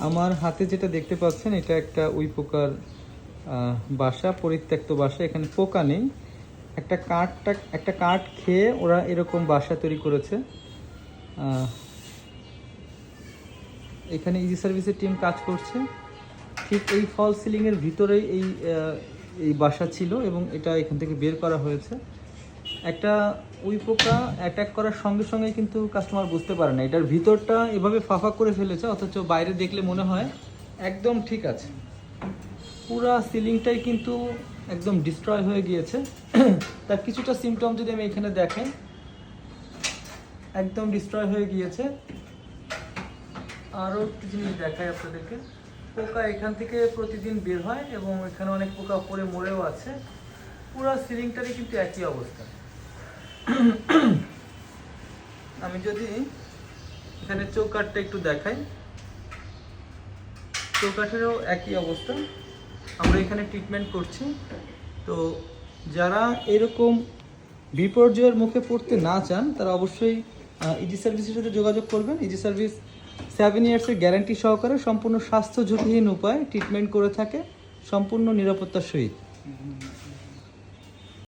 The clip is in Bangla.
আমার হাতে যেটা দেখতে পাচ্ছেন এটা একটা উই পোকার বাসা, পরিত্যক্ত বাসা। এখানে পোকা নেই, একটা কাঠ খেয়ে ওরা এরকম বাসা তৈরি করেছে। এখানে ইজি সার্ভিসের টিম কাজ করছে। ঠিক এই ফল সিলিংয়ের ভিতরেই এই বাসা ছিল এবং এটা এখান থেকে বের করা হয়েছে। একটা উই পোকা অ্যাটাক করার সঙ্গে সঙ্গে কিন্তু কাস্টমার বুঝতে পারে না এটার ভিতরটা এভাবে ফাঁকা করে ফেলেছে, অথচ বাইরে দেখলে মনে হয় একদম ঠিক আছে। পুরা সিলিংটাই কিন্তু একদম ডিস্ট্রয় হয়ে গিয়েছে। তার কিছুটা সিমটম যদি আমি এখানে দেখেন, একদম ডিস্ট্রয় হয়ে গিয়েছে। আরও একটু জিনিস দেখাই আপনাদেরকে। পোকা এখান থেকে প্রতিদিন বের হয় এবং এখানে অনেক পোকা পরে মরেও আছে। পুরো সিলিংটারই কিন্তু একই অবস্থা। আমি যদি এখানে চৌকাঠটা একটু দেখাই, চৌকাঠেরও একই অবস্থা। আমরা এখানে ট্রিটমেন্ট করছি। তো যারা এরকম বিপর্যয়ের মুখে পড়তে না চান তারা অবশ্যই ইজি সার্ভিসের সাথে যোগাযোগ করবেন। ইজি সার্ভিস 7 ইয়ার্সের গ্যারান্টি সহকারে সম্পূর্ণ স্বাস্থ্য ঝুঁকিহীন উপায়ে ট্রিটমেন্ট করে থাকে, সম্পূর্ণ নিরাপত্তার সহিত।